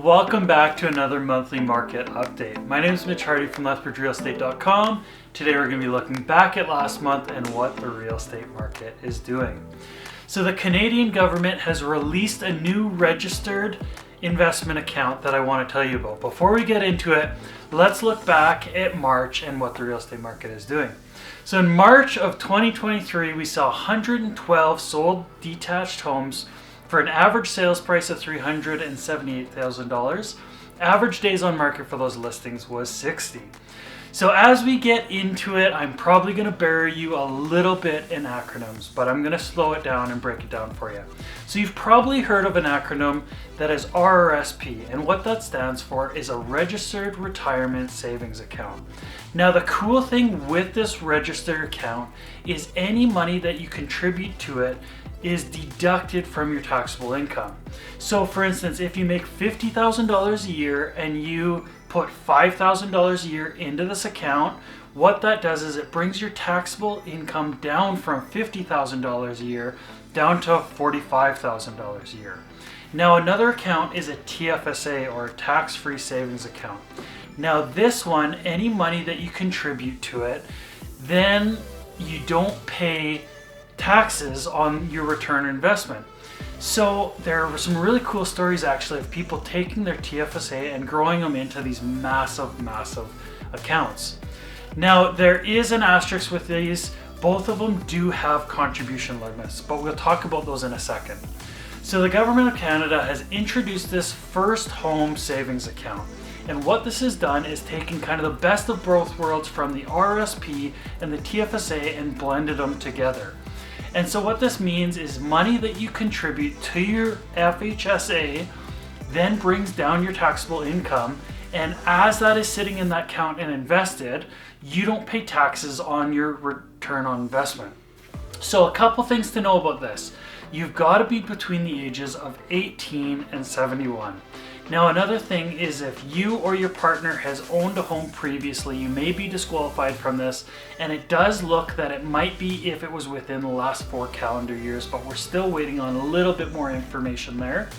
and welcome back to another monthly market update. My name is Mitch Hardy from LethbridgeRealEstate.com. Today we're going to be looking back at last month and what the real estate market is doing. So the Canadian government has released a new registered investment account that I want to tell you about. Before we get into it, let's look back at March and what the real estate market is doing. So in March of 2023, we saw 112 sold detached homes for an average sales price of $378,000. Average days on market for those listings was 60. So as we get into it, I'm probably going to bury you a little bit in acronyms, but I'm going to slow it down and break it down for you. So you've probably heard of an acronym that is RRSP, and what that stands for is a Registered Retirement Savings Account. Now the cool thing with this registered account is any money that you contribute to it is deducted from your taxable income. So for instance, if you make $50,000 a year and you put $5,000 a year into this account, what that does is it brings your taxable income down from $50,000 a year down to $45,000 a year. Now another account is a TFSA, or a tax-free savings account. Now this one, any money that you contribute to it, then you don't pay taxes on your return investment. So there were some really cool stories actually of people taking their TFSA and growing them into these massive accounts. Now there is an asterisk with these. Both of them do have contribution limits, but we'll talk about those in a second. So the Government of Canada has introduced this first home savings account. And what this has done is taken kind of the best of both worlds from the RRSP and the TFSA and blended them together. And so what this means is money that you contribute to your FHSA then brings down your taxable income, and as that is sitting in that account and invested, you don't pay taxes on your return on investment. So a couple things to know about this. You've got to be between the ages of 18 and 71. Now another thing is if you or your partner has owned a home previously, you may be disqualified from this, and it does look that it might be if it was within the last 4 calendar years, but we're still waiting on a little bit more information there.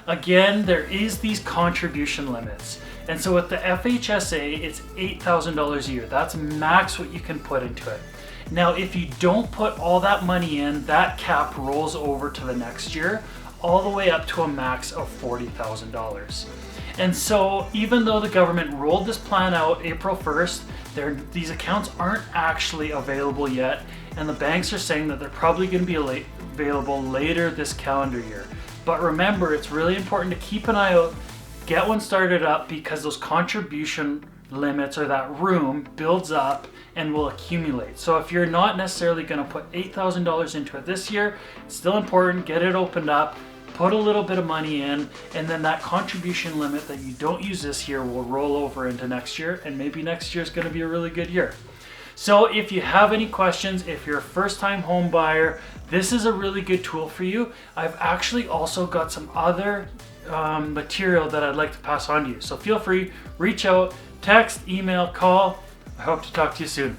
Again, there is these contribution limits. And so with the FHSA, it's $8,000 a year. That's max what you can put into it. Now, if you don't put all that money in, that cap rolls over to the next year, all the way up to a max of $40,000. And so even though the government rolled this plan out April 1st, these accounts aren't actually available yet, and the banks are saying that they're probably going to be available later this calendar year. But remember, it's really important to keep an eye out, get one started up, because those contribution limits, or that room, builds up and will accumulate. So if you're not necessarily going to put $8,000 into it this year, it's still important, get it opened up, put a little bit of money in, and then that contribution limit that you don't use this year will roll over into next year, and maybe next year is going to be a really good year. So if you have any questions, if you're a first-time home buyer, this is a really good tool for you. I've actually also got some other material that I'd like to pass on to you. So feel free, reach out, text, email, call. I hope to talk to you soon.